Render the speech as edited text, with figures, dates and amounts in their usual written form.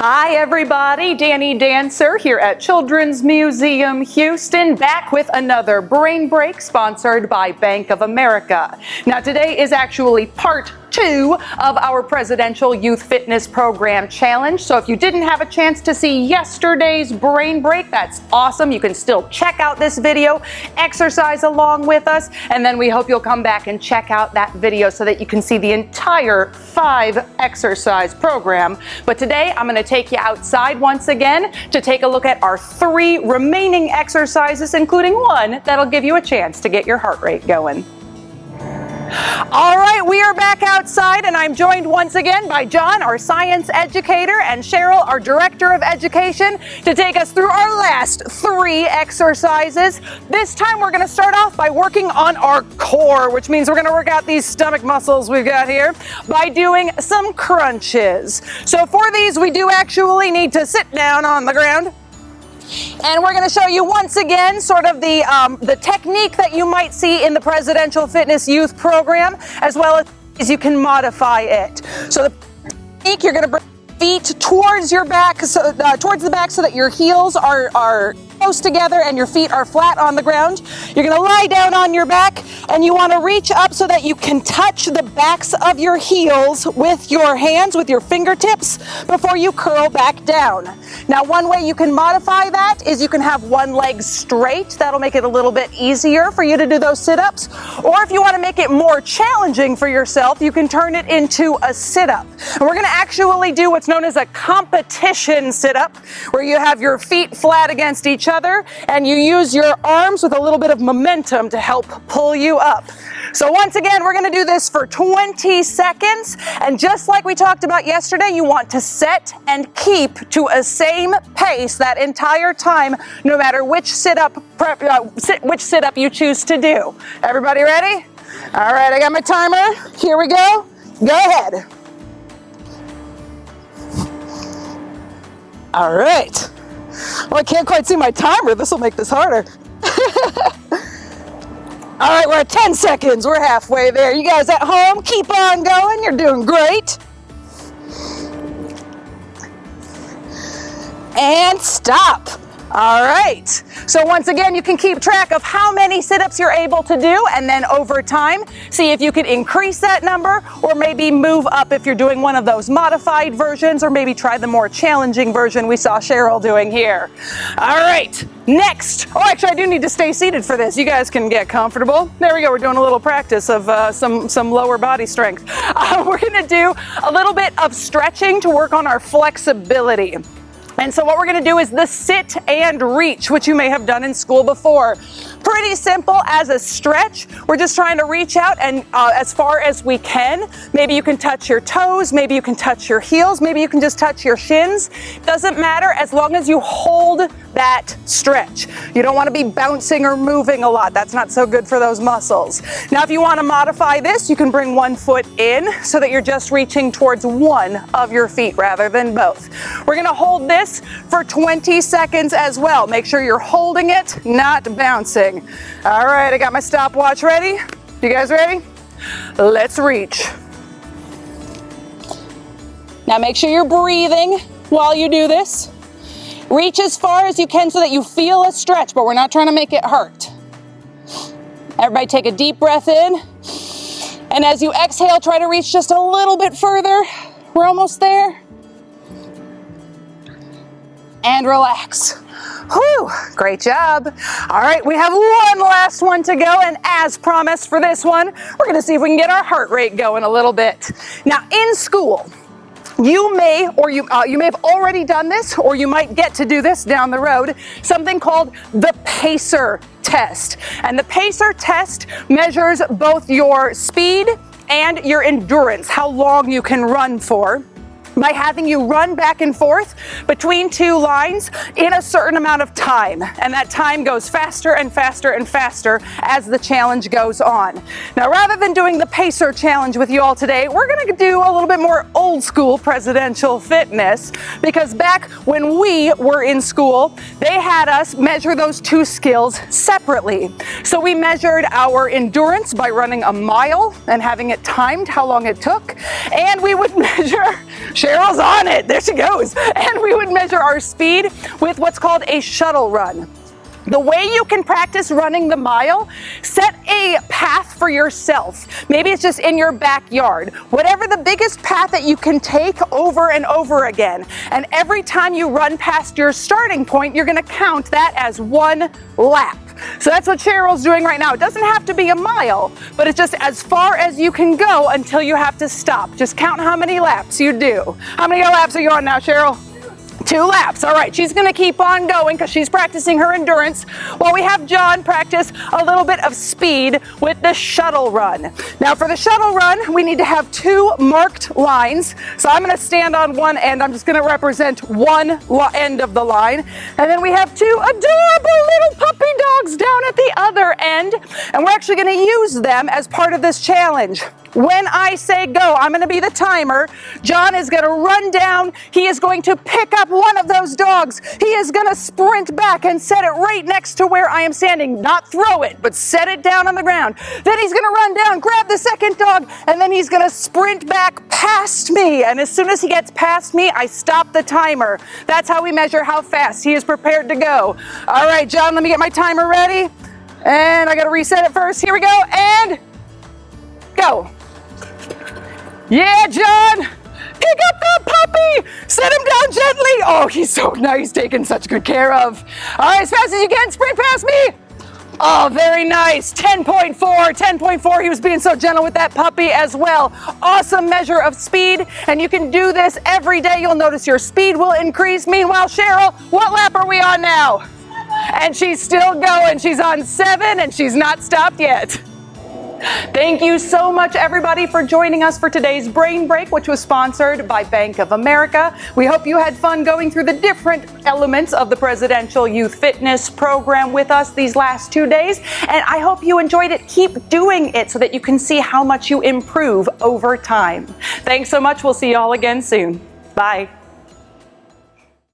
Hi everybody, Danny Dancer here at Children's Museum Houston, back with another Brain Break sponsored by Bank of America. Now today is actually part 2 of our Presidential Youth Fitness Program Challenge. So if you didn't have a chance to see yesterday's Brain Break, that's awesome. You can still check out this video, exercise along with us, and then we hope you'll come back and check out that video so that you can see the entire 5 exercise program. But today I'm going to take you outside once again to take a look at our 3 remaining exercises, including one that'll give you a chance to get your heart rate going. All right, we are back outside and I'm joined once again by John, our science educator, and Cheryl, our director of education, to take us through our last 3 exercises. This time we're going to start off by working on our core, which means we're going to work out these stomach muscles we've got here by doing some crunches. So for these, we do actually need to sit down on the ground. And we're going to show you once again sort of the technique that you might see in the Presidential Fitness Youth Program, as well as you can modify it. So the technique, you're going to bring feet towards your back, towards the back, so that your heels are close together and your feet are flat on the ground. You're going to lie down on your back and you want to reach up so that you can touch the backs of your heels with your hands, with your fingertips, before you curl back down. Now, one way you can modify that is you can have one leg straight. That'll make it a little bit easier for you to do those sit-ups. Or if you want to make it more challenging for yourself, you can turn it into a sit-up. And we're going to actually do what's known as a competition sit-up, where you have your feet flat against each other and you use your arms with a little bit of momentum to help pull you up. So once again, we're going to do this for 20 seconds. And just like we talked about yesterday, you want to set and keep to a same pace that entire time, no matter which sit-up you choose to do. Everybody ready? All right, I got my timer. Here we go. Go ahead. All right. Well, I can't quite see my timer. This will make this harder. All right, we're at 10 seconds. We're halfway there. You guys at home, keep on going. You're doing great. And stop. All right. So once again, you can keep track of how many sit-ups you're able to do, and then over time, see if you can increase that number or maybe move up if you're doing one of those modified versions, or maybe try the more challenging version we saw Cheryl doing here. All right. Next. Oh, actually, I do need to stay seated for this. You guys can get comfortable. There we go. We're doing a little practice of some lower body strength. We're going to do a little bit of stretching to work on our flexibility. And so what we're going to do is the sit and reach, which you may have done in school before. Pretty simple as a stretch. We're just trying to reach out and as far as we can. Maybe you can touch your toes, maybe you can touch your heels, maybe you can just touch your shins. Doesn't matter as long as you hold that stretch. You don't want to be bouncing or moving a lot. That's not so good for those muscles. Now, if you want to modify this, you can bring one foot in so that you're just reaching towards one of your feet rather than both. We're going to hold this for 20 seconds as well. Make sure you're holding it, not bouncing. All right, I got my stopwatch ready. You guys ready? Let's reach. Now make sure you're breathing while you do this. Reach as far as you can so that you feel a stretch, but we're not trying to make it hurt. Everybody take a deep breath in. And as you exhale, try to reach just a little bit further. We're almost there. And relax. Whew, great job. All right, we have one last one to go, and as promised for this one, we're going to see if we can get our heart rate going a little bit. Now, in school, you may have already done this, or you might get to do this down the road, something called the pacer test. And the pacer test measures both your speed and your endurance, how long you can run for, by having you run back and forth between 2 lines in a certain amount of time. And that time goes faster and faster and faster as the challenge goes on. Now, rather than doing the pacer challenge with you all today, we're going to do a little bit more old school presidential fitness, because back when we were in school, they had us measure those 2 skills separately. So we measured our endurance by running a mile and having it timed how long it took. And we would measure Cheryl's on it. There she goes. And we would measure our speed with what's called a shuttle run. The way you can practice running the mile, set a path for yourself. Maybe it's just in your backyard. Whatever the biggest path that you can take over and over again. And every time you run past your starting point, you're going to count that as one lap. So that's what Cheryl's doing right now. It doesn't have to be a mile, but it's just as far as you can go until you have to stop. Just count how many laps you do. How many laps are you on now, Cheryl? 2 laps. All right, she's going to keep on going because she's practicing her endurance while we have John practice a little bit of speed with the shuttle run. Now for the shuttle run, we need to have 2 marked lines. So I'm going to stand on one end. I'm just going to represent one end of the line. And then we have 2 adorable little puppy dogs down at the other end. And we're actually going to use them as part of this challenge. When I say go, I'm going to be the timer. John is going to run down. He is going to pick up one of those dogs. He is going to sprint back and set it right next to where I am standing. Not throw it, but set it down on the ground. Then he's going to run down, grab the second dog, and then he's going to sprint back past me. And as soon as he gets past me, I stop the timer. That's how we measure how fast he is prepared to go. All right, John, let me get my timer ready. And I got to reset it first. Here we go. And go. Yeah, John, pick up that puppy, set him down gently. Oh, he's so nice, taken such good care of. All right, as fast as you can, sprint past me. Oh, very nice, 10.4, 10.4. He was being so gentle with that puppy as well. Awesome measure of speed, and you can do this every day. You'll notice your speed will increase. Meanwhile, Cheryl, what lap are we on now? 7. And she's still going. She's on 7, and she's not stopped yet. Thank you so much, everybody, for joining us for today's Brain Break, which was sponsored by Bank of America. We hope you had fun going through the different elements of the Presidential Youth Fitness Program with us these last 2 days, and I hope you enjoyed it. Keep doing it so that you can see how much you improve over time. Thanks so much. We'll see you all again soon. Bye.